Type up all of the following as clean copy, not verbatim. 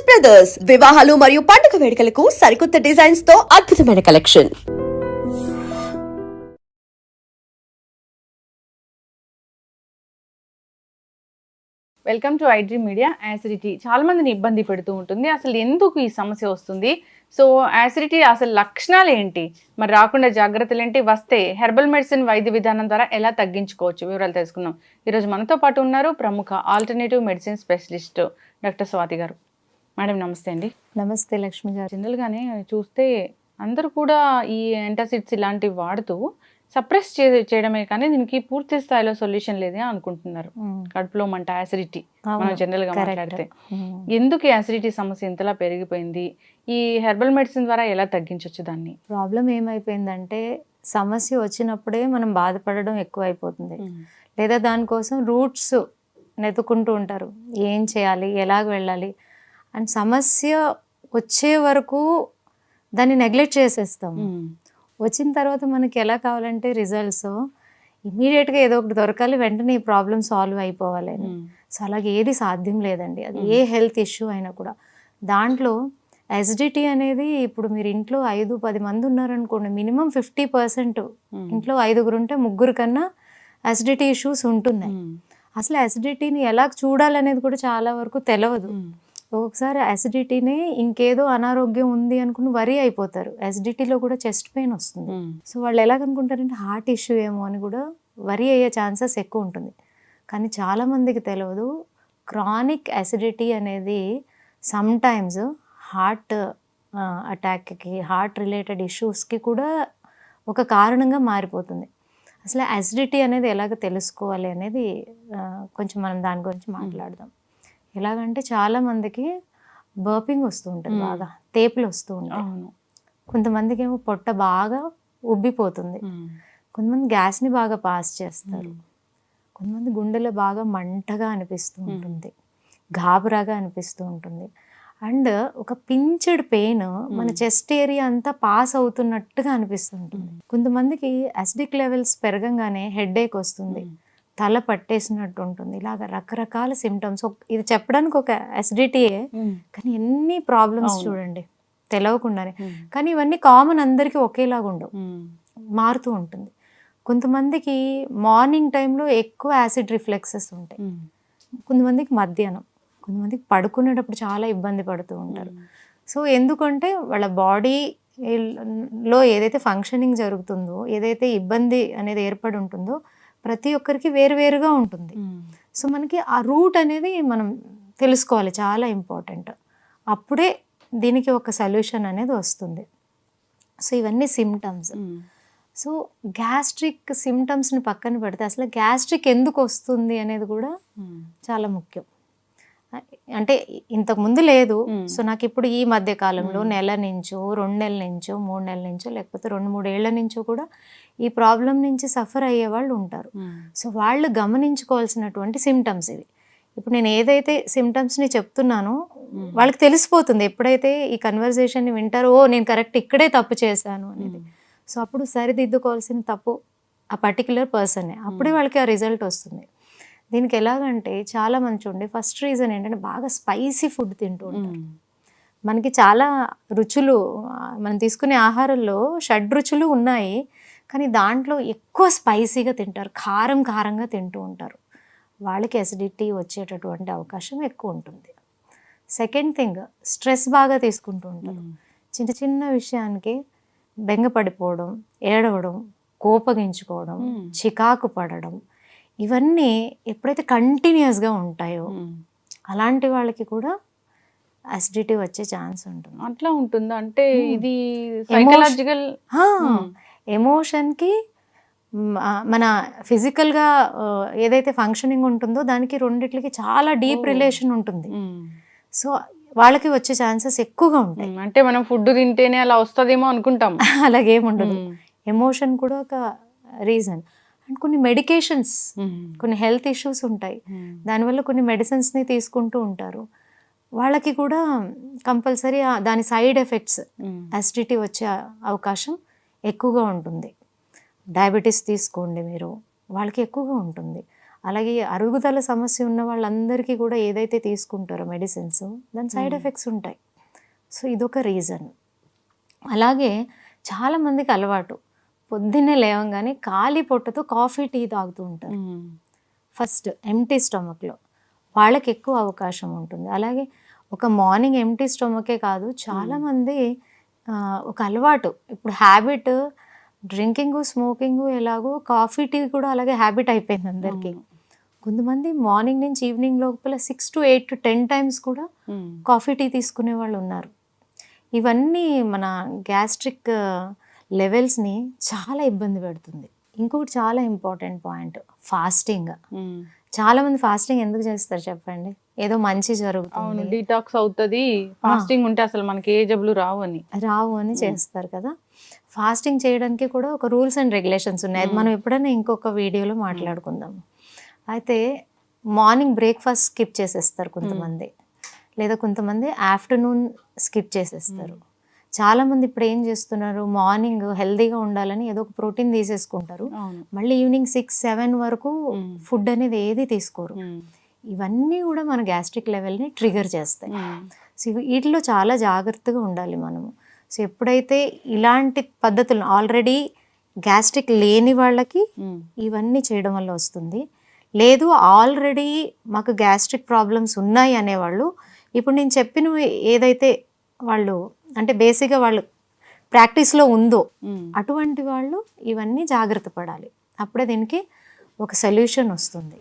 Brothers వివాహాలు మరియు పండుగ వేడుకలకు సరికొత్త డిజైన్స్ తో అద్భుతమైన collection. Welcome to iDream media. Acidity చాలా మందిని ఇబ్బంది పెడుతూ ఉంటుంది. అసలు ఎందుకు ఈ సమస్య వస్తుంది? సో యాసిడిటీ అసలు లక్షణాలు ఏంటి, మరి రాకుండా జాగ్రత్తలు ఏంటి, వస్తే హెర్బల్ మెడిసిన్ వైద్య విధానం ద్వారా ఎలా తగ్గించుకోవచ్చు, వివరాలు తెలుసుకుందాం. ఈరోజు మనతో పాటు ఉన్నారు ప్రముఖ alternative medicine specialist doctor Swathi గారు. మేడం నమస్తే అండి. నమస్తే లక్ష్మి గారు. జనరల్గానే చూస్తే అందరూ కూడా ఈ యాంటాసిడ్స్ ఇలాంటివి వాడుతూ సప్రెస్ చేయడమే కానీ దీనికి పూర్తి స్థాయిలో సొల్యూషన్ లేదే అనుకుంటున్నారు. కడుపులో మంట, యాసిడిటీ మనం జనరల్ గా మాట్లాడితే ఎందుకు యాసిడిటీ సమస్య ఇంతలా పెరిగిపోయింది? ఈ హెర్బల్ మెడిసిన్ ద్వారా ఎలా తగ్గించవచ్చు దాన్ని? ప్రాబ్లం ఏమైపోయిందంటే సమస్య వచ్చినప్పుడే మనం బాధపడడం ఎక్కువ అయిపోతుంది, లేదా దానికోసం రూట్స్ నెతుకుంటూ ఉంటారు. ఏం చేయాలి, ఎలాగ వెళ్ళాలి అండ్ సమస్య వచ్చే వరకు దాన్ని నెగ్లెక్ట్ చేసేస్తాము. వచ్చిన తర్వాత మనకి ఎలా కావాలంటే రిజల్ట్స్ ఇమీడియట్గా ఏదో ఒకటి దొరకాలి, వెంటనే ఈ ప్రాబ్లం సాల్వ్ అయిపోవాలి. సో అలాగే ఏది సాధ్యం లేదండి. అది ఏ హెల్త్ ఇష్యూ అయినా కూడా. దాంట్లో యాసిడిటీ అనేది ఇప్పుడు మీరు ఇంట్లో 5-10 మంది ఉన్నారనుకోండి, మినిమం 50% ఇంట్లో 5 ఉంటే 3 కన్నా యాసిడిటీ ఇష్యూస్ ఉంటున్నాయి. అసలు యాసిడిటీని ఎలా చూడాలనేది కూడా చాలా వరకు తెలియదు. ఒకసారి యాసిడిటీనే ఇంకేదో అనారోగ్యం ఉంది అనుకుని వరి అయిపోతారు. యాసిడిటీలో కూడా చెస్ట్ పెయిన్ వస్తుంది. సో వాళ్ళు ఎలాగనుకుంటారంటే హార్ట్ ఇష్యూ ఏమో అని కూడా వరి అయ్యే ఛాన్సెస్ ఎక్కువ ఉంటుంది. కానీ చాలామందికి తెలియదు క్రానిక్ యాసిడిటీ అనేది సమ్టైమ్స్ హార్ట్ అటాక్కి, హార్ట్ రిలేటెడ్ ఇష్యూస్కి కూడా ఒక కారణంగా మారిపోతుంది. అసలు యాసిడిటీ అనేది ఎలాగ తెలుసుకోవాలి అనేది కొంచెం మనం దాని గురించి మాట్లాడదాం. ఎలాగంటే చాలామందికి బర్పింగ్ వస్తూ ఉంటుంది, బాగా తేపులు వస్తూ ఉంటాయి. కొంతమందికి ఏమో పొట్ట బాగా ఉబ్బిపోతుంది, కొంతమంది గ్యాస్ని బాగా పాస్ చేస్తారు, కొంతమంది గుండెలో బాగా మంటగా అనిపిస్తూ ఉంటుంది, గాబరాగా అనిపిస్తూ ఉంటుంది. అండ్ ఒక పించెడ్ పెయిన్ మన చెస్ట్ ఏరియా అంతా పాస్ అవుతున్నట్టుగా అనిపిస్తుంటుంది. కొంతమందికి యాసిడిక్ లెవెల్స్ పెరగంగానే హెడేక్ వస్తుంది, తల పట్టేసినట్టు ఉంటుంది. ఇలాగ రకరకాల సిమ్టమ్స్. ఇది చెప్పడానికి ఒక యాసిడిటీయే, కానీ ఎన్ని ప్రాబ్లమ్స్ చూడండి తెలవకుండానే. కానీ ఇవన్నీ కామన్, అందరికీ ఒకేలాగా ఉండవు, మారుతూ ఉంటుంది. కొంతమందికి మార్నింగ్ టైంలో ఎక్కువ యాసిడ్ రిఫ్లెక్సెస్ ఉంటాయి, కొంతమందికి మధ్యాహ్నం, కొంతమందికి పడుకునేటప్పుడు చాలా ఇబ్బంది పడుతూ ఉంటారు. సో ఎందుకంటే వాళ్ళ బాడీలో ఏదైతే ఫంక్షనింగ్ జరుగుతుందో, ఏదైతే ఇబ్బంది అనేది ఏర్పడి ఉంటుందో ప్రతి ఒక్కరికి వేరువేరుగా ఉంటుంది. సో మనకి ఆ రూట్ అనేది మనం తెలుసుకోవాలి, చాలా ఇంపార్టెంట్. అప్పుడే దీనికి ఒక సొల్యూషన్ అనేది వస్తుంది. సో ఇవన్నీ సిమ్టమ్స్. సో గ్యాస్ట్రిక్ సిమ్టమ్స్ని పక్కన పెడితే అసలు గ్యాస్ట్రిక్ ఎందుకు వస్తుంది అనేది కూడా చాలా ముఖ్యం. అంటే ఇంతకు ముందు లేదు. సో నాకు ఇప్పుడు ఈ మధ్య కాలంలో నెల నుంచో, 2 నెలల నుంచో, 3 నెలల నుంచో, లేకపోతే 2-3 ఏళ్ల నుంచో కూడా ఈ ప్రాబ్లం నుంచి సఫర్ అయ్యే వాళ్ళు ఉంటారు. సో వాళ్ళు గమనించుకోవాల్సినటువంటి సిమ్టమ్స్ ఇవి. ఇప్పుడు నేను ఏదైతే సిమ్టమ్స్ని చెప్తున్నానో వాళ్ళకి తెలిసిపోతుంది ఎప్పుడైతే ఈ కన్వర్జేషన్ని వింటారో, ఓ నేను కరెక్ట్ ఇక్కడే తప్పు చేశాను అనేది. సో అప్పుడు సరిదిద్దుకోవాల్సిన తప్పు ఆ పర్టికులర్ పర్సనే, అప్పుడే వాళ్ళకి ఆ రిజల్ట్ వస్తుంది. దీనికి ఎలాగంటే చాలా మంది చూడండి, ఫస్ట్ రీజన్ ఏంటంటే బాగా స్పైసీ ఫుడ్ తింటూ ఉంటారు. మనకి చాలా రుచులు, మనం తీసుకునే ఆహారంలో 6 రుచులు ఉన్నాయి, కానీ దాంట్లో ఎక్కువ స్పైసీగా తింటారు, కారం కారంగా తింటూ ఉంటారు. వాళ్ళకి అసిడిటీ వచ్చేటటువంటి అవకాశం ఎక్కువ ఉంటుంది. సెకండ్ థింగ్, స్ట్రెస్ బాగా తీసుకుంటూ ఉంటారు. చిన్న చిన్న విషయానికి బెంగపడిపోవడం, ఏడవడం, కోపగించుకోవడం, చికాకు పడడం, ఇవన్నీ ఎప్పుడైతే కంటిన్యూస్గా ఉంటాయో అలాంటి వాళ్ళకి కూడా అసిడిటీ వచ్చే ఛాన్స్ ఉంటుంది. అట్లా ఉంటుందా? అంటే ఇది సైకలాజికల్ ఎమోషన్కి మన ఫిజికల్గా ఏదైతే ఫంక్షనింగ్ ఉంటుందో దానికి రెండిట్లకి చాలా డీప్ రిలేషన్ ఉంటుంది. సో వాళ్ళకి వచ్చే ఛాన్సెస్ ఎక్కువగా ఉంటాయి. అంటే మనం ఫుడ్ తింటేనే అలా వస్తుందేమో అనుకుంటాం, అలాగేముండదు. ఎమోషన్ కూడా ఒక రీజన్. అండ్ కొన్ని మెడికేషన్స్, కొన్ని హెల్త్ ఇష్యూస్ ఉంటాయి, దానివల్ల కొన్ని మెడిసిన్స్ని తీసుకుంటూ ఉంటారు. వాళ్ళకి కూడా కంపల్సరీ దాని సైడ్ ఎఫెక్ట్స్ అసిడిటీ వచ్చే అవకాశం ఎక్కువగా ఉంటుంది. డయాబెటీస్ తీసుకోండి మీరు, వాళ్ళకి ఎక్కువగా ఉంటుంది. అలాగే అరుగుదల సమస్య ఉన్న వాళ్ళందరికీ కూడా ఏదైతే తీసుకుంటారో మెడిసిన్స్ దాని సైడ్ ఎఫెక్ట్స్ ఉంటాయి. సో ఇదొక రీజన్. అలాగే చాలామందికి అలవాటు పొద్దున్నే లేవగానే ఖాళీ పొట్టతో కాఫీ టీ తాగుతూ ఉంటారు. ఫస్ట్ ఎంటీ స్టమక్లో వాళ్ళకి ఎక్కువ అవకాశం ఉంటుంది. అలాగే ఒక మార్నింగ్ ఎంటీ స్టమకే కాదు, చాలామంది ఒక అలవాటు, ఇప్పుడు హ్యాబిట్ డ్రింకింగ్ స్మోకింగ్ ఎలాగో కాఫీ టీ కూడా అలాగే హ్యాబిట్ అయిపోయింది అందరికీ. కొంతమంది మార్నింగ్ నుంచి ఈవినింగ్ లోపల 6 to 8 to 10 times కూడా కాఫీ టీ తీసుకునే వాళ్ళు ఉన్నారు. ఇవన్నీ మన గ్యాస్ట్రిక్ లెవెల్స్ని చాలా ఇబ్బంది పెడుతుంది. ఇంకొకటి చాలా ఇంపార్టెంట్ పాయింట్, ఫాస్టింగ్. చాలామంది ఫాస్టింగ్ ఎందుకు చేస్తారు చెప్పండి? ఏదో మంచి జరుగుతుంది, డీటాక్స్ అవుతుంది, ఫాస్టింగ్ ఉంటే అసలు మనకి ఏ జబ్బులు రావు అని చేస్తారు కదా. ఫాస్టింగ్ చేయడానికి కూడా ఒక రూల్స్ అండ్ రెగ్యులేషన్స్ ఉన్నాయి. అది మనం ఎప్పుడైనా ఇంకొక వీడియోలో మాట్లాడుకుందాం. అయితే మార్నింగ్ బ్రేక్ఫాస్ట్ స్కిప్ చేసేస్తారు కొంతమంది, లేదా కొంతమంది ఆఫ్టర్నూన్ స్కిప్ చేసేస్తారు. చాలామంది ఇప్పుడు ఏం చేస్తున్నారు, మార్నింగ్ హెల్తీగా ఉండాలని ఏదో ఒక ప్రోటీన్ తీసేసుకుంటారు, మళ్ళీ ఈవినింగ్ 6-7 వరకు ఫుడ్ అనేది ఏది తీసుకోరు. ఇవన్నీ కూడా మన గ్యాస్ట్రిక్ లెవెల్ని ట్రిగర్ చేస్తాయి. సో వీటిలో చాలా జాగ్రత్తగా ఉండాలి మనము. సో ఎప్పుడైతే ఇలాంటి పద్ధతులు ఆల్రెడీ గ్యాస్ట్రిక్ లేని వాళ్ళకి ఇవన్నీ చేయడం వల్ల వస్తుంది, లేదు ఆల్రెడీ మాకు గ్యాస్ట్రిక్ ప్రాబ్లమ్స్ ఉన్నాయి అనేవాళ్ళు, ఇప్పుడు నేను చెప్పిన ఏదైతే వాళ్ళు అంటే బేసిక్గా వాళ్ళు ప్రాక్టీస్లో ఉందో అటువంటి వాళ్ళు ఇవన్నీ జాగ్రత్త పడాలి. అప్పుడే దీనికి ఒక సొల్యూషన్ వస్తుంది.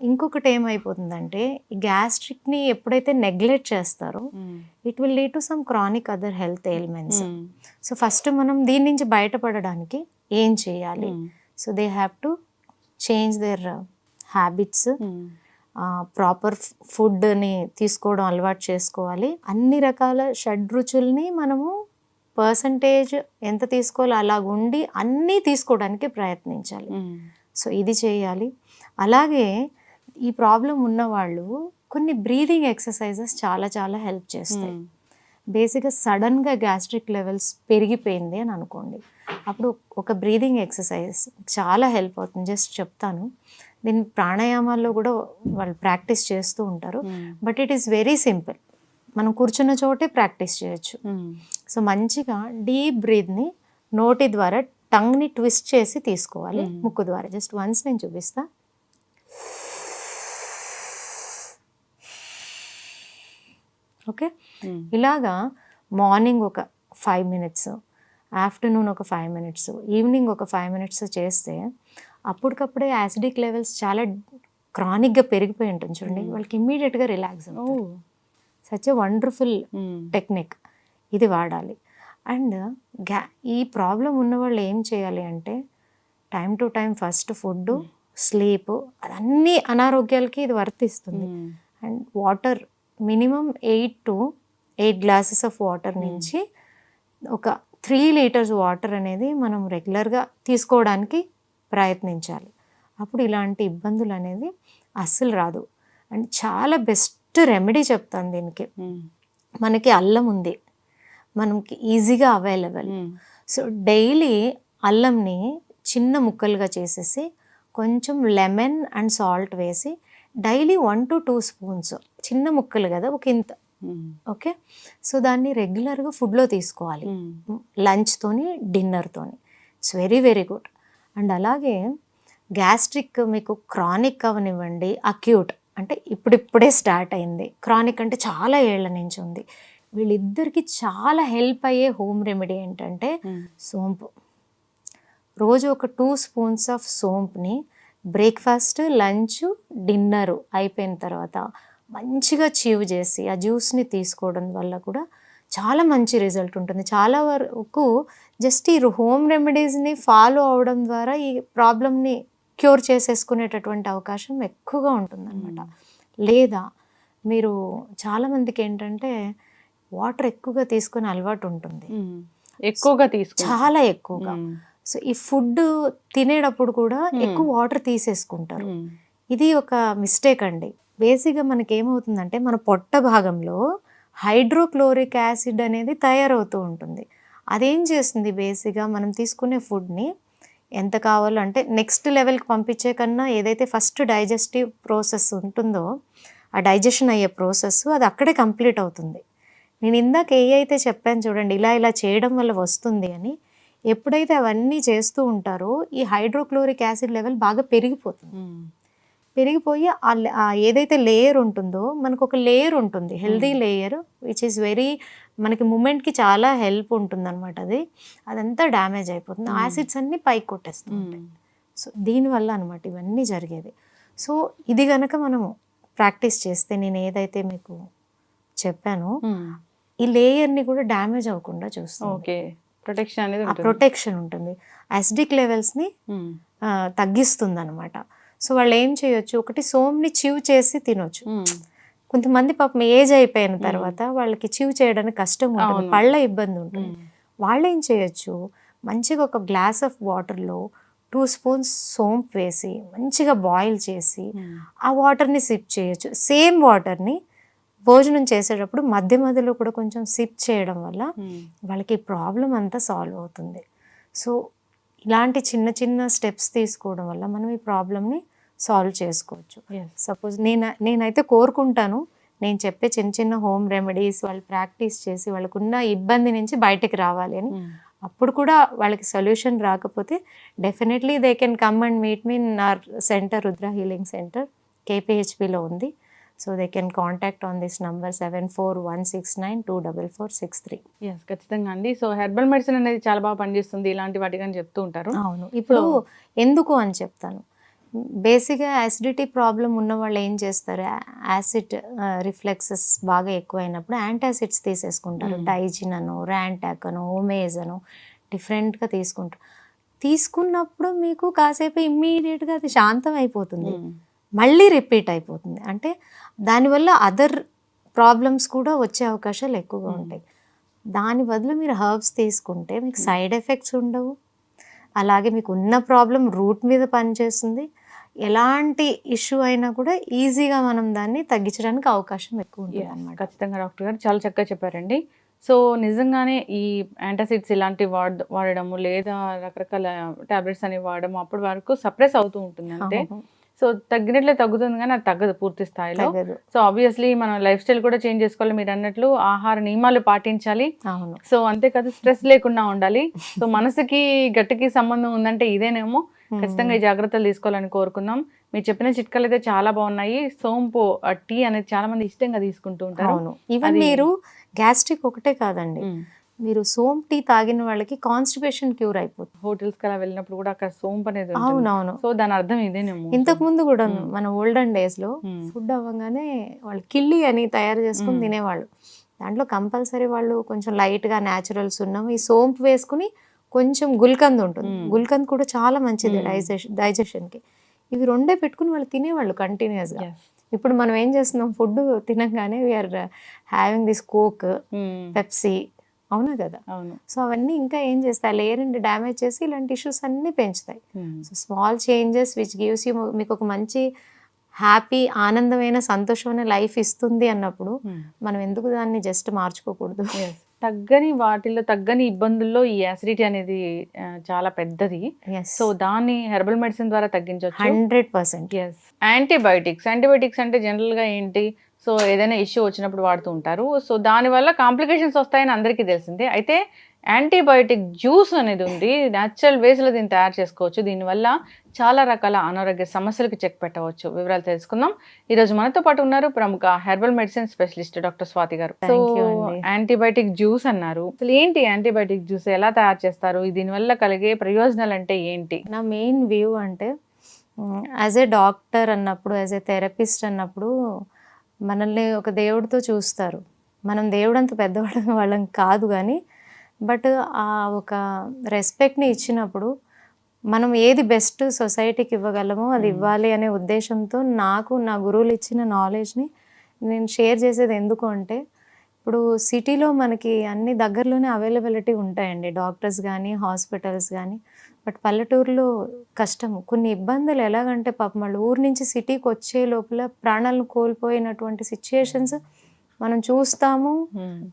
ఇంకొకటి ఏమైపోతుందంటే ఈ గ్యాస్ట్రిక్ని ఎప్పుడైతే నెగ్లెక్ట్ చేస్తారో it will lead to some chronic other health ailments. So first మనం దీని నుంచి బయటపడడానికి ఏం చేయాలి? So they have to change their habits, proper ఫుడ్ని తీసుకోవడం అలవాటు చేసుకోవాలి. అన్ని రకాల షడ్రుచుల్ని మనము పర్సంటేజ్ ఎంత తీసుకోవాలో అలాగుండి అన్నీ తీసుకోవడానికి ప్రయత్నించాలి. సో ఇది చేయాలి. అలాగే ఈ ప్రాబ్లం ఉన్నవాళ్ళు కొన్ని బ్రీదింగ్ ఎక్సర్సైజెస్ చాలా చాలా హెల్ప్ చేస్తాయి. బేసిక్గా సడన్గా గ్యాస్ట్రిక్ లెవెల్స్ పెరిగిపోయింది అని అనుకోండి, అప్పుడు ఒక బ్రీదింగ్ ఎక్సర్సైజ్ చాలా హెల్ప్ అవుతుంది. జస్ట్ చెప్తాను, దీని ప్రాణాయామాల్లో కూడా వాళ్ళు ప్రాక్టీస్ చేస్తూ ఉంటారు, but it is very simple. మనం కూర్చున్న చోటే ప్రాక్టీస్ చేయొచ్చు. సో మంచిగా డీప్ బ్రీత్ని నోటి ద్వారా టంగ్ని ట్విస్ట్ చేసి తీసుకోవాలి, ముక్కు ద్వారా. జస్ట్ వన్స్ నేను చూపిస్తా. ఓకే, ఇలాగా మార్నింగ్ ఒక 5 minutes, ఆఫ్టర్నూన్ ఒక 5 minutes, ఈవినింగ్ ఒక 5 minutes చేస్తే అప్పటికప్పుడే యాసిడిక్ లెవెల్స్ చాలా క్రానిక్గా పెరిగిపోయి ఉంటుంది చూడండి, వాళ్ళకి ఇమ్మీడియట్గా రిలాక్స్ అవుతుంది. సచ్ ఎ వండర్ఫుల్ టెక్నిక్, ఇది వాడాలి. అండ్ ఈ ప్రాబ్లం ఉన్న వాళ్ళు ఏం చేయాలి అంటే time to time first food, sleep, అన్ని అనారోగ్యాలకి ఇది వర్తిస్తుంది. And water minimum 8 to 8 glasses of water నుంచి ఒక 3 liters వాటర్ అనేది మనం రెగ్యులర్గా తీసుకోవడానికి ప్రయత్నించాలి. అప్పుడు ఇలాంటి ఇబ్బందులు అనేది అస్సలు రాదు. అండ్ చాలా బెస్ట్ రెమెడీ చెప్తాను దీనికి. మనకి అల్లం ఉంది, మనకి ఈజీగా అవైలబుల్. సో డైలీ అల్లంని చిన్న ముక్కలుగా చేసేసి కొంచెం లెమన్ అండ్ సాల్ట్ వేసి డైలీ 1 to 2 spoons, చిన్న ముక్కలు కదా ఒక ఇంత, ఓకే. సో దాన్ని రెగ్యులర్గా ఫుడ్లో తీసుకోవాలి, లంచ్తోని డిన్నర్తోని. It's very very good. And అలాగే గ్యాస్ట్రిక్ మీకు క్రానిక్ అవనివ్వండి, అక్యూట్ అంటే ఇప్పుడిప్పుడే స్టార్ట్ అయింది, క్రానిక్ అంటే చాలా ఏళ్ల నుంచి ఉంది, వీళ్ళిద్దరికి చాలా హెల్ప్ అయ్యే హోమ్ రెమెడీ ఏంటంటే సోంపు. రోజు ఒక 2 spoons ఆఫ్ సోంపుని బ్రేక్ఫాస్ట్, లంచ్, డిన్నర్ అయిపోయిన తర్వాత మంచిగా చీవ్ చేసి ఆ జ్యూస్ని తీసుకోవడం వల్ల కూడా చాలా మంచి రిజల్ట్ ఉంటుంది. చాలా వరకు జస్ట్ ఈ హోమ్ రెమెడీస్ని ఫాలో అవడం ద్వారా ఈ ప్రాబ్లమ్ని క్యూర్ చేసేసుకునేటటువంటి అవకాశం ఎక్కువగా ఉంటుందన్నమాట. లేదా మీరు చాలామందికి ఏంటంటే వాటర్ ఎక్కువగా తీసుకునే అలవాటు ఉంటుంది, చాలా ఎక్కువగా. సో ఈ ఫుడ్ తినేటప్పుడు కూడా ఎక్కువ వాటర్ తీసేసుకుంటారు. ఇది ఒక మిస్టేక్ అండి. బేసిక్గా మనకి ఏమవుతుందంటే మన పొట్ట భాగంలో హైడ్రోక్లోరిక్ యాసిడ్ అనేది తయారవుతూ ఉంటుంది. అదేం చేస్తుంది, బేసిక్గా మనం తీసుకునే ఫుడ్ని ఎంత కావాలో అంటే నెక్స్ట్ లెవెల్కి పంపించే కన్నా ఏదైతే ఫస్ట్ డైజెస్టివ్ ప్రాసెస్ ఉంటుందో ఆ డైజెషన్ అయ్యే ప్రాసెస్ అది అక్కడే కంప్లీట్ అవుతుంది. నేను ఇందాక అయితే చెప్పాను చూడండి, ఇలా ఇలా చేయడం వల్ల వస్తుంది అని. ఎప్పుడైతే అవన్నీ చేస్తూ ఉంటారో ఈ హైడ్రోక్లోరిక్ యాసిడ్ లెవెల్ బాగా పెరిగిపోతుంది. పెరిగిపోయి ఏదైతే లేయర్ ఉంటుందో మనకు ఒక లేయర్ ఉంటుంది, healthy layer which is very మనకి మూమెంట్కి చాలా హెల్ప్ ఉంటుంది అనమాట. అదంతా డ్యామేజ్ అయిపోతుంది, యాసిడ్స్ అన్నీ పైకి కొట్టేస్తుంది. సో దీనివల్ల అనమాట ఇవన్నీ జరిగేది. సో ఇది కనుక మనము ప్రాక్టీస్ చేస్తే నేను ఏదైతే మీకు చెప్పానో ఈ లేయర్ని కూడా డ్యామేజ్ అవ్వకుండా చూస్తుంది. ప్రొటెక్షన్ ఉంటుంది, యాసిడిక్ లెవెల్స్ని తగ్గిస్తుంది అనమాట. సో వాళ్ళు ఏం చేయొచ్చు, ఒకటి సోమ్ని చివ్ చేసి తినొచ్చు. కొంతమంది పాపం ఏజ్ అయిపోయిన తర్వాత వాళ్ళకి చివ్ చేయడానికి కష్టం ఉంటుంది, పళ్ళ ఇబ్బంది ఉంటుంది. వాళ్ళు ఏం చేయొచ్చు, మంచిగా ఒక గ్లాస్ ఆఫ్ వాటర్లో 2 స్పూన్స్ సోంప్ వేసి మంచిగా బాయిల్ చేసి ఆ వాటర్ని సిప్ చేయొచ్చు. సేమ్ వాటర్ని భోజనం చేసేటప్పుడు మధ్య మధ్యలో కూడా కొంచెం సిప్ చేయడం వల్ల వాళ్ళకి ప్రాబ్లం అంతా సాల్వ్ అవుతుంది. సో ఇలాంటి చిన్న చిన్న స్టెప్స్ తీసుకోవడం వల్ల మనం ఈ ప్రాబ్లమ్ని సాల్వ్ చేసుకోవచ్చు. సపోజ్ నేనైతే కోరుకుంటాను, నేను చెప్పే చిన్న చిన్న హోమ్ రెమెడీస్ వాళ్ళు ప్రాక్టీస్ చేసి వాళ్ళకున్న ఇబ్బంది నుంచి బయటకు రావాలి అని. అప్పుడు కూడా వాళ్ళకి సొల్యూషన్ రాకపోతే definitely they can come and meet me in our centre, Rudra healing centre KPHPలో ఉంది. So they can contact on this number 7416924463. ఖచ్చితంగా అండి. సో హెర్బల్ మెడిసిన్ అనేది చాలా బాగా పనిచేస్తుంది ఇలాంటి వాటికి అని చెప్తూ ఉంటారు. అవును, ఇప్పుడు ఎందుకు అని చెప్తాను. బేసిక్గా యాసిడిటీ ప్రాబ్లం ఉన్న వాళ్ళు ఏం చేస్తారు, యాసిడ్ రిఫ్లెక్సెస్ బాగా ఎక్కువైనప్పుడు యాంటాసిడ్స్ తీసేసుకుంటారు. డైజిన్ అనో, ర్యాంటాక్ అనో, ఓమేజ్ అనో డిఫరెంట్గా తీసుకుంటారు. తీసుకున్నప్పుడు మీకు కాసేపు ఇమ్మీడియట్గా అది శాంతం అయిపోతుంది, మళ్ళీ రిపీట్ అయిపోతుంది. అంటే దానివల్ల అదర్ ప్రాబ్లమ్స్ కూడా వచ్చే అవకాశాలు ఎక్కువగా ఉంటాయి. దాని బదులు మీరు హర్బ్స్ తీసుకుంటే మీకు సైడ్ ఎఫెక్ట్స్ ఉండవు, అలాగే మీకు ఉన్న ప్రాబ్లం రూట్ మీద పనిచేస్తుంది. ఎలాంటి ఇష్యూ అయినా కూడా ఈజీగా మనం దాన్ని తగ్గించడానికి అవకాశం ఎక్కువ ఉంటుంది అన్నమాట. ఖచ్చితంగా డాక్టర్ గారు చాలా చక్కగా చెప్పారండి. సో నిజంగానే ఈ యాంటాసిడ్స్ ఇలాంటివి వాడడము లేదా రకరకాల టాబ్లెట్స్ అనేవి వాడడము అప్పటి వరకు సప్రెస్ అవుతూ ఉంటుంది అంతే. సో తగ్గినట్లే తగ్గుతుంది కానీ అది తగ్గదు పూర్తి స్థాయిలో. సో ఆబ్వియస్లీ మనం లైఫ్ స్టైల్ కూడా చేంజ్ చేసుకోవాలి, మీరు అన్నట్లు ఆహార నియమాలు పాటించాలి. సో అంతేకాదు స్ట్రెస్ లేకుండా ఉండాలి. సో మనసుకి గట్టికి సంబంధం ఉందంటే ఇదేనేమో. ఖచ్చితంగా ఈ జాగ్రత్తలు తీసుకోవాలని కోరుకుందాం. మీరు చెప్పిన చిట్కాలు అయితే చాలా బాగున్నాయి. సోంపు టీ అనేది చాలా మంది ఇష్టంగా తీసుకుంటూ ఉంటారు. ఈవెన్ మీరు గ్యాస్ట్రిక్ ఒకటే కాదండి, మీరు సోంపు టీ తాగిన వాళ్ళకి కాన్స్టిపేషన్ క్యూర్ అయిపోతుంది. హోటల్స్ కి అలా వెళ్ళినప్పుడు కూడా అక్కడ సోంపు అనేది అవునవును. సో దాని అర్థం ఇదేనేమో. ఇంతకు ముందు కూడా మన ఓల్డెన్ డేస్ లో ఫుడ్ అవ్వగానే వాళ్ళు కిళ్ళి అని తయారు చేసుకుని తినేవాళ్ళు. దాంట్లో కంపల్సరీ వాళ్ళు కొంచెం లైట్ గా న్యాచురల్స్ ఉన్నాం, ఈ సోంపు వేసుకుని కొంచెం గుల్కంద్ ఉంటుంది. గుల్కంద్ కూడా చాలా మంచిది డైజెషన్ కి. ఇవి రెండే పెట్టుకుని వాళ్ళు తినేవాళ్ళు కంటిన్యూస్ గా. ఇప్పుడు మనం ఏం చేస్తున్నాం, ఫుడ్ తినగానే we are having this Coke, Pepsi, అవునా కదా. సో అవన్నీ ఇంకా ఏం చేస్తాయి, లేయర్ అండ్ డ్యామేజ్ చేసి ఇలాంటి ఇష్యూస్ అన్ని పెంచుతాయి. So small changes which gives you, మీకు ఒక మంచి హ్యాపీ ఆనందమైన సంతోషమైన లైఫ్ ఇస్తుంది అన్నప్పుడు మనం ఎందుకు దాన్ని జస్ట్ మార్చుకోకూడదు. తగ్గని వాటిల్లో తగ్గని ఇబ్బందుల్లో ఈ యాసిడిటీ అనేది చాలా పెద్దది. సో దాన్ని హెర్బల్ మెడిసిన్ ద్వారా తగ్గించవచ్చు 100%. యాంటీబయాటిక్స్ అంటే జనరల్ గా ఏంటి, సో ఏదైనా ఇష్యూ వచ్చినప్పుడు వాడుతూ ఉంటారు. సో దానివల్ల కాంప్లికేషన్స్ వస్తాయని అందరికీ తెలిసిందే. అయితే యాంటీబయాటిక్ జ్యూస్ అనేది ఉంది, న్యాచురల్ వేస్లో దీన్ని తయారు చేసుకోవచ్చు. దీనివల్ల చాలా రకాల అనారోగ్య సమస్యలకు చెక్ పెట్టవచ్చు. వివరాలు తెలుసుకుందాం. ఈరోజు మనతో పాటు ఉన్నారు ప్రముఖ herbal medicine specialist doctor Swathi గారు. సో యాంటీబయాటిక్ జ్యూస్ అన్నారు, అసలు ఏంటి యాంటీబయాటిక్ జ్యూస్, ఎలా తయారు చేస్తారు, దీనివల్ల కలిగే ప్రయోజనాలు అంటే ఏంటి? నా మెయిన్ వ్యూ అంటే యాజ్ ఏ డాక్టర్ అన్నప్పుడు, యాజ్ ఏ థెరపిస్ట్ అన్నప్పుడు మనల్ని ఒక దేవుడితో చూస్తారు. మనం దేవుడు అంత వాళ్ళం కాదు, కానీ బట్ ఆ ఒక రెస్పెక్ట్ని ఇచ్చినప్పుడు మనం ఏది బెస్ట్ సొసైటీకి ఇవ్వగలమో అది ఇవ్వాలి అనే ఉద్దేశంతో నాకు నా గురువులు ఇచ్చిన నాలెడ్జ్ని నేను షేర్ చేసేది. ఎందుకు అంటే ఇప్పుడు సిటీలో మనకి అన్ని దగ్గరలోనే అవైలబిలిటీ ఉంటాయండి, డాక్టర్స్ కానీ హాస్పిటల్స్ కానీ. బట్ పల్లెటూరులో కష్టము, కొన్ని ఇబ్బందులు. ఎలాగంటే పాపం వాళ్ళు ఊరు నుంచి సిటీకి వచ్చే లోపల ప్రాణాలను కోల్పోయినటువంటి సిచ్యుయేషన్స్ మనం చూస్తాము,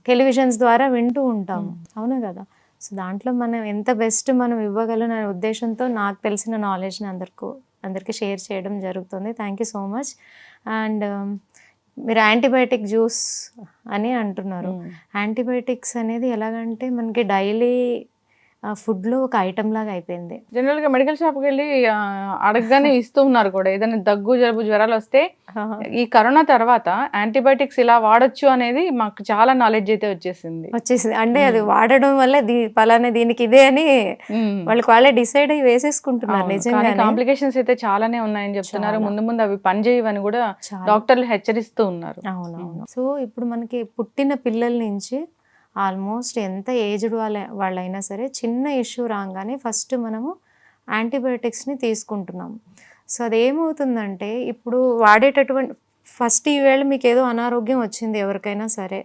టెలివిజన్స్ ద్వారా వింటూ ఉంటాము, అవునా కదా. సో దాంట్లో మనం ఎంత బెస్ట్ మనం ఇవ్వగలం అనే ఉద్దేశంతో నాకు తెలిసిన నాలెడ్జ్ని అందరికీ షేర్ చేయడం జరుగుతుంది. Thank you so much. And మీరు యాంటీబయాటిక్ జ్యూస్ అని అంటున్నారు. యాంటీబయాటిక్స్ అనేది ఎలాగంటే మనకి డైలీ ఫుడ్లో ఒక ఐటమ్ లాగా అయిపోయింది. జనరల్ గా మెడికల్ షాప్ కి వెళ్ళి అడగగానే ఇస్తూ ఉన్నారు కూడా. ఏదైనా దగ్గు జలుబు జ్వరాలు వస్తే ఈ కరోనా తర్వాత యాంటీబయాటిక్స్ ఇలా వాడొచ్చు అనేది మాకు చాలా నాలెడ్జ్ అయితే వచ్చేసింది. అంటే అది వాడడం వల్ల పలానా దీనికి ఇదే అని వాళ్ళే డిసైడ్ అయ్యి వేసేసుకుంటున్నారు. నిజంగా కాంప్లికేషన్స్ అయితే చాలానే ఉన్నాయని చెప్తున్నారు. ముందు ముందు అవి పనిచేయవని కూడా డాక్టర్లు హెచ్చరిస్తూ ఉన్నారు. అవునవును. సో ఇప్పుడు మనకి పుట్టిన పిల్లల నుంచి ఆల్మోస్ట్ ఎంత ఏజ్డ్ వాళ్ళైనా సరే చిన్న ఇష్యూ రాగానే ఫస్ట్ మనము యాంటీబయాటిక్స్ని తీసుకుంటున్నాం. సో అదేమవుతుందంటే ఇప్పుడు వాడేటటువంటి ఫస్ట్ ఈవేళ మీకు ఏదో అనారోగ్యం వచ్చింది ఎవరికైనా సరే,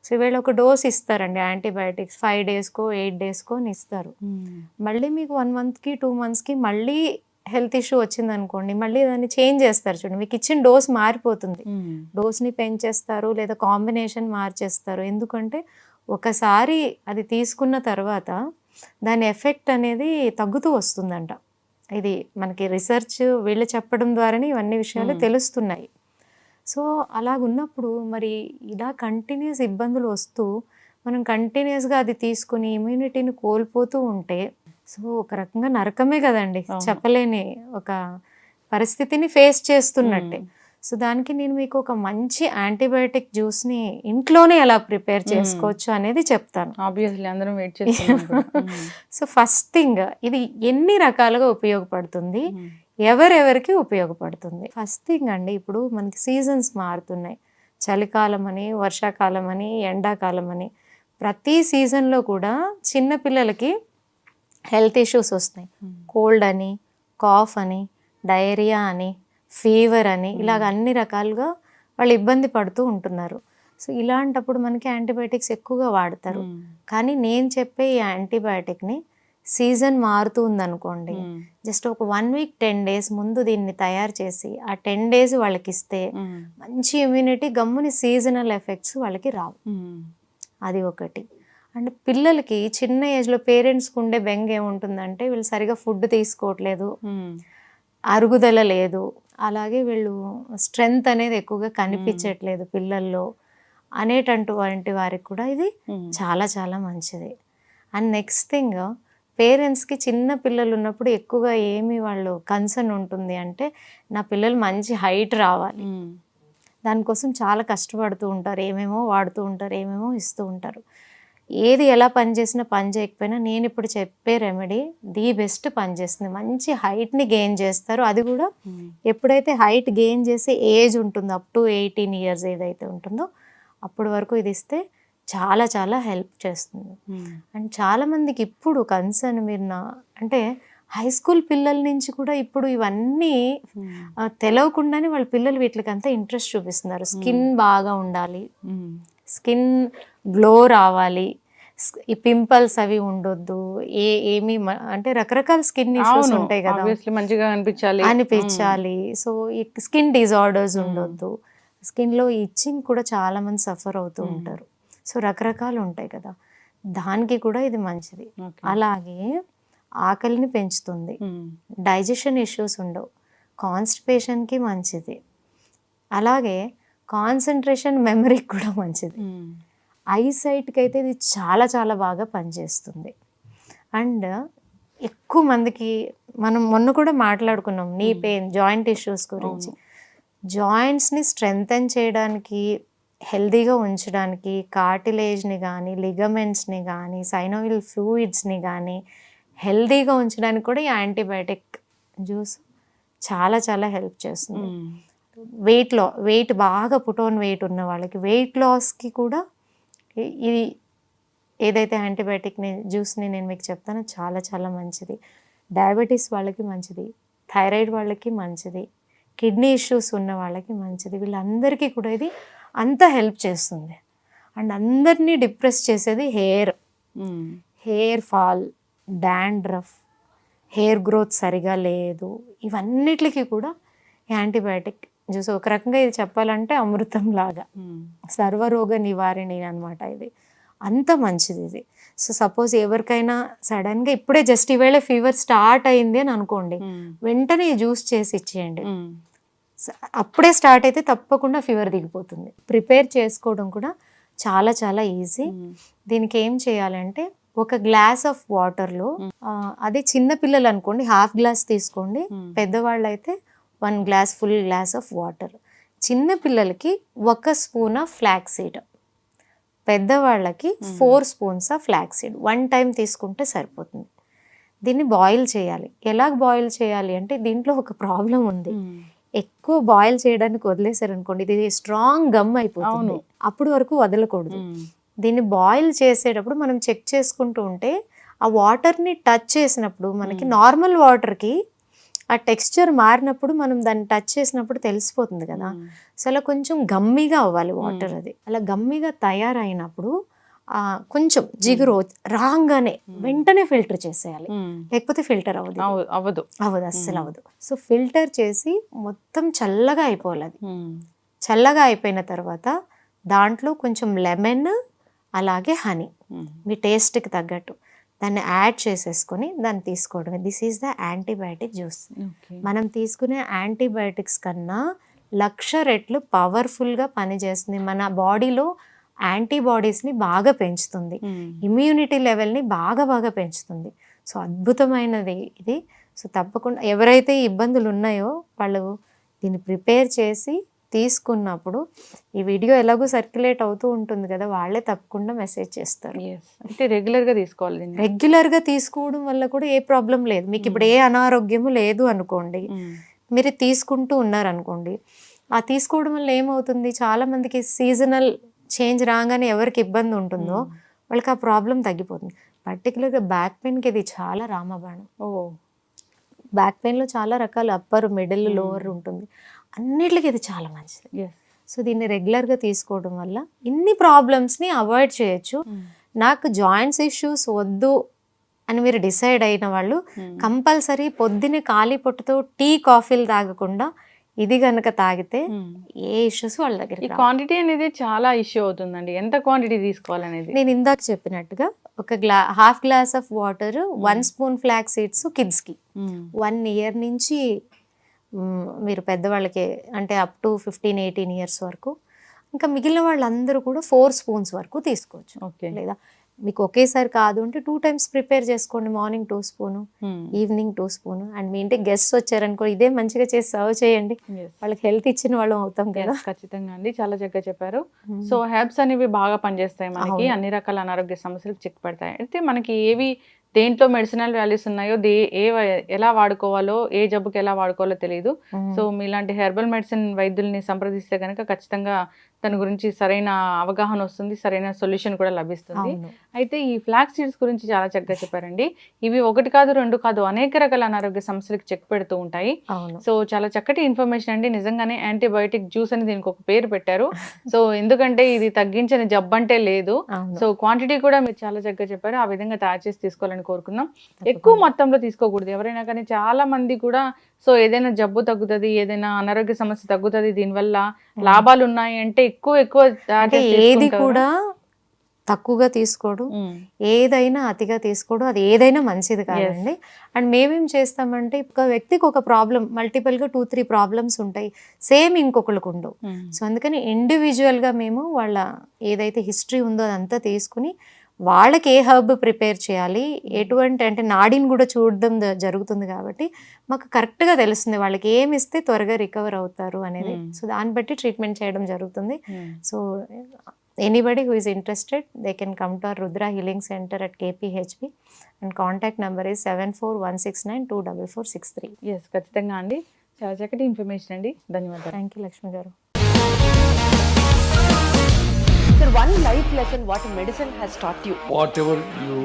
సో ఈవేళ ఒక డోస్ ఇస్తారండి యాంటీబయాటిక్స్ 5 డేస్కో 8 డేస్కో అని ఇస్తారు. మళ్ళీ మీకు 1 మంత్కి 2 మంత్స్కి మళ్ళీ హెల్త్ ఇష్యూ వచ్చింది అనుకోండి, మళ్ళీ దాన్ని చేంజ్ చేస్తారు. చూడండి, మీకు ఇచ్చిన డోస్ మారిపోతుంది. డోస్ని పెంచేస్తారు లేదా కాంబినేషన్ మార్చేస్తారు. ఎందుకంటే ఒకసారి అది తీసుకున్న తర్వాత దాని ఎఫెక్ట్ అనేది తగ్గుతూ వస్తుందంట. ఇది మనకి రీసెర్చ్ వీళ్ళు చెప్పడం ద్వారానే ఇవన్నీ విషయాలు తెలుస్తున్నాయి. సో అలాగున్నప్పుడు మరి ఇలా కంటిన్యూస్ ఇబ్బందులు వస్తూ మనం కంటిన్యూస్గా అది తీసుకుని ఇమ్యూనిటీని కోల్పోతూ ఉంటే సో ఒక రకంగా నరకమే కదండి, చెప్పలేని ఒక పరిస్థితిని ఫేస్ చేస్తున్నట్టే. సో దానికి నేను మీకు ఒక మంచి యాంటీబయాటిక్ జ్యూస్ని ఇంట్లోనే ఎలా ప్రిపేర్ చేసుకోవచ్చు అనేది చెప్తాను. ఆబ్వియస్లీ అందరం వెయిట్ చేస్తున్నాం. సో ఫస్ట్ థింగ్, ఇది ఎన్ని రకాలుగా ఉపయోగపడుతుంది, ఎవరెవరికి ఉపయోగపడుతుంది? ఫస్ట్ థింగ్ అండి, ఇప్పుడు మనకి సీజన్స్ మారుతున్నాయి. చలికాలం అని, వర్షాకాలం అని, ఎండాకాలం అని. ప్రతి సీజన్లో కూడా చిన్నపిల్లలకి హెల్త్ ఇష్యూస్ వస్తాయి. కోల్డ్ అని, కాఫ్ అని, డయేరియా అని, ఫీవర్ అని, ఇలాగ అన్ని రకాలుగా వాళ్ళు ఇబ్బంది పడుతూ ఉంటున్నారు. సో ఇలాంటప్పుడు మనకి యాంటీబయాటిక్స్ ఎక్కువగా వాడతారు. కానీ నేను చెప్పే ఈ యాంటీబయాటిక్ని సీజన్ మారుతూ ఉందనుకోండి, జస్ట్ ఒక 1 వీక్ 10 డేస్ ముందు దీన్ని తయారు చేసి ఆ 10 డేస్ వాళ్ళకి ఇస్తే మంచి ఇమ్యూనిటీ, గమ్ముని సీజనల్ ఎఫెక్ట్స్ వాళ్ళకి రావు. అది ఒకటి. అండ్ పిల్లలకి చిన్న ఏజ్లో పేరెంట్స్కి ఉండే బెంగ ఏముంటుందంటే వీళ్ళు సరిగా ఫుడ్ తీసుకోవట్లేదు, అరుగుదల లేదు, అలాగే వీళ్ళు స్ట్రెంగ్త్ అనేది ఎక్కువగా కనిపించట్లేదు పిల్లల్లో అనేటటువంటి వారికి కూడా ఇది చాలా చాలా మంచిది. అండ్ నెక్స్ట్ థింగ్, పేరెంట్స్కి చిన్న పిల్లలు ఉన్నప్పుడు ఎక్కువగా ఏమి వాళ్ళు కన్సర్న్ ఉంటుంది అంటే నా పిల్లలు మంచి హైట్ రావాలి. దానికోసం చాలా కష్టపడుతూ ఉంటారు, ఏమేమో వాడుతూ ఉంటారు, ఏమేమో ఇస్తూ ఉంటారు. ఏది ఎలా పనిచేసినా పని చేయకపోయినా నేను ఇప్పుడు చెప్పే రెమెడీ ది బెస్ట్ పనిచేస్తుంది. మంచి హైట్ని గెయిన్ చేస్తారు. అది కూడా ఎప్పుడైతే హైట్ గెయిన్ చేసే ఏజ్ ఉంటుందో అప్ టు 18 ఇయర్స్ ఏదైతే ఉంటుందో అప్పటి వరకు ఇది ఇస్తే చాలా చాలా హెల్ప్ చేస్తుంది. అండ్ చాలామందికి ఇప్పుడు కన్సర్న్ మీరు అంటే హై స్కూల్ పిల్లల నుంచి కూడా ఇప్పుడు ఇవన్నీ తెలవకుండానే వాళ్ళ పిల్లలు వీటికంతా ఇంట్రెస్ట్ చూపిస్తున్నారు. స్కిన్ బాగా ఉండాలి, స్కిన్ గ్లో రావాలి, ఈ పింపుల్స్ అవి ఉండొద్దు, ఏమి అంటే రకరకాల స్కిన్ ఇష్యూస్ ఉంటాయి కదా, మంచిగా అనిపించాలి. సో ఈ స్కిన్ డిజార్డర్స్ ఉండొద్దు, స్కిన్లో ఇచ్చింగ్ కూడా చాలా మంది సఫర్ అవుతూ ఉంటారు. సో రకరకాలు ఉంటాయి కదా, దానికి కూడా ఇది మంచిది. అలాగే ఆకలిని పెంచుతుంది, డైజెషన్ ఇష్యూస్ ఉండవు, కాన్స్టిపేషన్కి మంచిది, అలాగే కాన్సన్ట్రేషన్ మెమరీకి కూడా మంచిది, ఐసైట్కి అయితే ఇది చాలా చాలా బాగా పనిచేస్తుంది. అండ్ ఎక్కువ మందికి మనం మొన్న కూడా మాట్లాడుకున్నాం నీ పెయిన్, జాయింట్ ఇష్యూస్ గురించి. జాయింట్స్ని స్ట్రెంగ్తెన్ చేయడానికి, హెల్దీగా ఉంచడానికి కార్టిలేజ్ని కానీ, లిగమెంట్స్ని కానీ, సైనోవిల్ ఫ్లూయిడ్స్ని కానీ హెల్దీగా ఉంచడానికి కూడా ఈ యాంటీబయాటిక్ జ్యూస్ చాలా చాలా హెల్ప్ చేస్తుంది. వెయిట్ బాగా పుటోన్ వెయిట్ ఉన్న వాళ్ళకి వెయిట్ లాస్కి కూడా ఇది ఏదైతే యాంటీబయాటిక్ని జ్యూస్ని నేను మీకు చెప్తానో చాలా చాలా మంచిది. డయాబెటీస్ వాళ్ళకి మంచిది, థైరాయిడ్ వాళ్ళకి మంచిది, కిడ్నీ ఇష్యూస్ ఉన్న వాళ్ళకి మంచిది. వీళ్ళందరికీ కూడా ఇది అంత హెల్ప్ చేస్తుంది. అండ్ అందరినీ డిప్రెస్ చేసేది hair fall, dandruff, hair growth సరిగా లేదు, ఇవన్నిటికి కూడా యాంటీబయాటిక్ జ్యూస్ ఒక రకంగా ఇది చెప్పాలంటే అమృతం లాగా, సర్వరోగ నివారిణి అనమాట ఇది. అంత మంచిది ఇది. సో సపోజ్ ఎవరికైనా సడన్గా ఇప్పుడే జస్ట్ ఈవేళ ఫీవర్ స్టార్ట్ అయింది అని అనుకోండి, వెంటనే ఈ జ్యూస్ చేసి ఇచ్చేయండి. అప్పుడే స్టార్ట్ అయితే తప్పకుండా ఫీవర్ దిగిపోతుంది. ప్రిపేర్ చేసుకోవడం కూడా చాలా చాలా ఈజీ. దీనికి ఏం చేయాలంటే ఒక గ్లాస్ ఆఫ్ వాటర్లో, అదే చిన్న పిల్లలు అనుకోండి హాఫ్ గ్లాస్ తీసుకోండి, పెద్దవాళ్ళు అయితే 1 glass full glass of water. చిన్న పిల్లలకి 1 స్పూన్ ఆఫ్ ఫ్లాక్స్ సీడ్, పెద్దవాళ్ళకి 4 spoons of flax seed 1 time తీసుకుంటే సరిపోతుంది. దీన్ని బాయిల్ చేయాలి. ఎలా బాయిల్ చేయాలి అంటే దీంట్లో ఒక ప్రాబ్లం ఉంది. ఎక్కువ బాయిల్ చేయడానికి వదిలేసారు అనుకోండి ఇది స్ట్రాంగ్ గమ్ అయిపోతుంది, అప్పుడు వరకు వదలకూడదు. దీన్ని బాయిల్ చేసేటప్పుడు మనం చెక్ చేసుకుంటూ ఉంటే ఆ వాటర్ని టచ్ చేసినప్పుడు మనకి నార్మల్ వాటర్కి ఆ టెక్స్చర్ మారినప్పుడు మనం దాన్ని టచ్ చేసినప్పుడు తెలిసిపోతుంది కదా. సో అలా కొంచెం గమ్మీగా అవ్వాలి వాటర్. అది అలా గమ్మీగా తయారైనప్పుడు కొంచెం జిగురు రాగానే వెంటనే ఫిల్టర్ చేసేయాలి, లేకపోతే ఫిల్టర్ అవ్వదు అస్సలు అవ్వదు. సో ఫిల్టర్ చేసి మొత్తం చల్లగా అయిపోవాలి. అది చల్లగా అయిపోయిన తర్వాత దాంట్లో కొంచెం లెమన్ అలాగే హనీ మీ టేస్ట్కి తగ్గట్టు దాన్ని యాడ్ చేసేసుకొని దాన్ని తీసుకోవడమే. This is the antibiotic juice. మనం తీసుకునే యాంటీబయాటిక్స్ కన్నా 1,00,000 రెట్లు పవర్ఫుల్గా పనిచేస్తుంది. మన బాడీలో యాంటీబాడీస్ని బాగా పెంచుతుంది, ఇమ్యూనిటీ లెవెల్ని బాగా పెంచుతుంది. సో అద్భుతమైనది ఇది. సో తప్పకుండా ఎవరైతే ఇబ్బందులు ఉన్నాయో వాళ్ళు దీన్ని ప్రిపేర్ చేసి తీసుకున్నప్పుడు, ఈ వీడియో ఎలాగో సర్క్యులేట్ అవుతూ ఉంటుంది కదా, వాళ్ళే తప్పకుండా మెసేజ్ చేస్తారు. అంటే రెగ్యులర్గా తీసుకోవాలి. రెగ్యులర్గా తీసుకోవడం వల్ల కూడా ఏ ప్రాబ్లం లేదు. మీకు ఇప్పుడు ఏ అనారోగ్యము లేదు అనుకోండి, మీరు తీసుకుంటూ ఉన్నారనుకోండి, ఆ తీసుకోవడం వల్ల ఏమవుతుంది, చాలా మందికి సీజనల్ చేంజ్ రాగానే ఎవరికి ఇబ్బంది ఉంటుందో వాళ్ళకి ఆ ప్రాబ్లం తగ్గిపోతుంది. పర్టికులర్గా బ్యాక్ పెయిన్కి ఇది చాలా రామబాణం. బ్యాక్ పెయిన్లో చాలా రకాల అప్పర్, మిడిల్, లోవర్ ఉంటుంది, అన్నిటికీ ఇది చాలా మంచిది. సో దీన్ని రెగ్యులర్గా తీసుకోవడం వల్ల ఇన్ని ప్రాబ్లమ్స్ని అవాయిడ్ చేయొచ్చు. నాకు జాయింట్స్ ఇష్యూస్ వద్దు అని మీరు డిసైడ్ అయిన వాళ్ళు కంపల్సరీ పొద్దున్నే ఖాళీ పొట్టుతో టీ కాఫీలు తాగకుండా ఇది కనుక తాగితే ఏ ఇష్యూస్ వాళ్ళ దగ్గర. ఈ క్వాంటిటీ అనేది చాలా ఇష్యూ అవుతుందండి, ఎంత క్వాంటిటీ తీసుకోవాలనేది. నేను ఇందాక చెప్పినట్టుగా ఒక half glass of water, 1 spoon flax seeds కిడ్స్కి, 1 ఇయర్ నుంచి మీరు పెద్దవాళ్ళకి అంటే అప్ టు 15-18 ఇయర్స్ వరకు, ఇంకా మిగిలిన వాళ్ళందరూ కూడా 4 స్పూన్స్ వరకు తీసుకోవచ్చు. లేదా మీకు ఒకేసారి కాదు అంటే 2 టైమ్స్ ప్రిపేర్ చేసుకోండి. Morning 2 spoon, evening 2 spoon. And మీ ఇంటికి గెస్ట్స్ వచ్చారనుకో ఇదే మంచిగా చేసి సర్వ్ చేయండి, వాళ్ళకి హెల్త్ ఇచ్చిన వాళ్ళం అవుతాం కదా. ఖచ్చితంగా అండి, చాలా చక్కగా చెప్పారు. సో హెర్బ్స్ అనేవి బాగా పనిచేస్తాయి మనకి, అన్ని రకాల అనారోగ్య సమస్యలకు చెక్ పెడతాయి. అయితే మనకి ఏవి దేంట్లో మెడిసినల్ వాల్యూస్ ఉన్నాయో, ఎలా వాడుకోవాలో, ఏ జబ్బుకి ఎలా వాడుకోవాలో తెలియదు. సో మీలాంటి హెర్బల్ మెడిసిన్ వైద్యుల్ని సంప్రదిస్తే కనుక ఖచ్చితంగా దాని గురించి సరైన అవగాహన వస్తుంది, సరైన సొల్యూషన్ కూడా లభిస్తుంది. అయితే ఈ ఫ్లాక్స్ సీడ్స్ గురించి చాలా చక్కగా చెప్పారండి. ఇవి 1 కాదు 2 కాదు అనేక రకాల అనారోగ్య సమస్యలకు చెక్ పెడుతూ ఉంటాయి. సో చాలా చక్కటి ఇన్ఫర్మేషన్ అండి. నిజంగానే యాంటీబయాటిక్ జ్యూస్ అని దీనికి ఒక పేరు పెట్టారు. సో ఎందుకంటే ఇది తగ్గించని జబ్బు అంటే లేదు. సో క్వాంటిటీ కూడా మీరు చాలా చక్కగా చెప్పారు, ఆ విధంగా తయారు చేసి తీసుకోవాలని కోరుకుందాం. ఎక్కువ మొత్తంలో తీసుకోకూడదు ఎవరైనా కానీ. చాలా మంది కూడా సో ఏదైనా జబ్బు తగ్గుతుంది, ఏదైనా అనారోగ్య సమస్య తగ్గుతుంది, దీనివల్ల లాభాలు ఉన్నాయి అంటే ఎక్కువ ఏది కూడా తక్కువగా తీసుకోవడం, ఏదైనా అతిగా తీసుకోవడం, అది ఏదైనా మంచిది కాదండి. అండ్ మేమేం చేస్తామంటే ఒక వ్యక్తికి ఒక ప్రాబ్లం, మల్టిపుల్గా 2-3 ప్రాబ్లమ్స్ ఉంటాయి, సేమ్ ఇంకొకరికి ఉండవు. సో అందుకని ఇండివిజువల్గా మేము వాళ్ళ ఏదైతే హిస్టరీ ఉందో అదంతా తీసుకుని వాళ్ళకి ఏ హర్బ్ ప్రిపేర్ చేయాలి, ఎటువంటి అంటే నాడిని కూడా చూడడం జరుగుతుంది కాబట్టి మాకు కరెక్ట్గా తెలుస్తుంది వాళ్ళకి ఏమి ఇస్తే త్వరగా రికవర్ అవుతారు అనేది. సో దాన్ని బట్టి ట్రీట్మెంట్ చేయడం జరుగుతుంది. So anybody who is interested they can come to our Rudra healing centre at KPHP and contact number is 7416924463. Yes, ఖచ్చితంగా అండి. చాలా చక్కటి ఇన్ఫర్మేషన్ అండి, ధన్యవాదాలు. థ్యాంక్ యూ లక్ష్మి గారు. Sir, one life lesson what medicine has taught you. Whatever you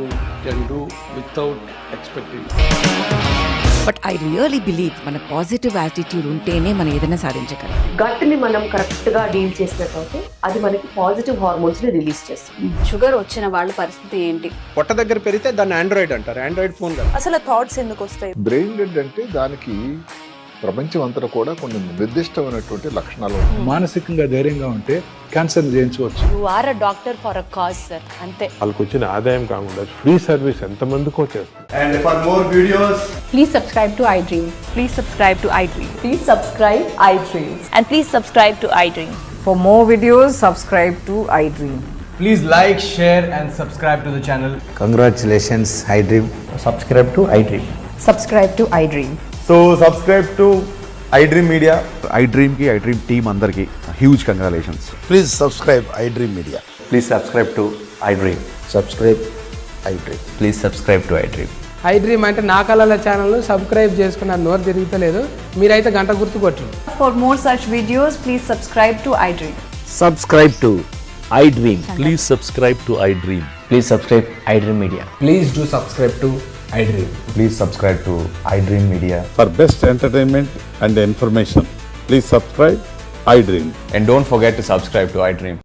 can do without expecting. But I really believe మన positive attitude ఉంటేనే మనం ఏదైనా సాధించగలం. గట్ని మనం కరెక్ట్గా డీల్ చేసినట్లయితే అది మనకి పాజిటివ్ హార్మోన్స్ని రిలీజ్ చేస్తుంది. షుగర్ వచ్చిన వాళ్ళ పరిస్థితి ఏంటి? పొట్ట దగ్గర పెరిగితే దాన్ని ఆండ్రాయిడ్ అంటారు, ఆండ్రాయిడ్ ఫోన్ కదా. అసలు థాట్స్ ఎందుకు వస్తాయి? బ్రెయిన్ డెడ్ అంటే దానికి ప్రపంచం అంతా కూడా కొన్ని నిర్దిష్టమైనటువంటి లక్షణాలు ఉన్నాయి. మానసికంగా ధైర్యంగా ఉంటే క్యాన్సర్ జయించవచ్చు. You are a doctor for a cause sir, అంతే. వాళ్ళకి వచ్చిన ఆదాయం కాకుండా ఫ్రీ సర్వీస్ ఎంతమందికో చేస్తారు. And for more videos, please subscribe to iDream. Please subscribe to iDream. Please subscribe iDream. And please subscribe to iDream. For more videos, subscribe to iDream. please like, share and subscribe to the channel. Congratulations, iDream. Subscribe to iDream. Subscribe to iDream. So subscribe to iDream Media. iDream ki iDream team andarki huge congratulations. Please subscribe iDream Media. Please subscribe to iDream. Subscribe iDream. Please subscribe to iDream. iDream అంటే నా కళల channel subscribe చేసుకున్నారు, నోరు తిరుగుతలేదు. మీరైతే గంట గుర్తు కొట్టండి. For more such videos, please subscribe to iDream. Subscribe to iDream. Please subscribe to iDream. Please subscribe iDream Media. Please do subscribe to iDream. Please subscribe to iDream Media. For best entertainment and information, please subscribe iDream. And don't forget to subscribe to iDream.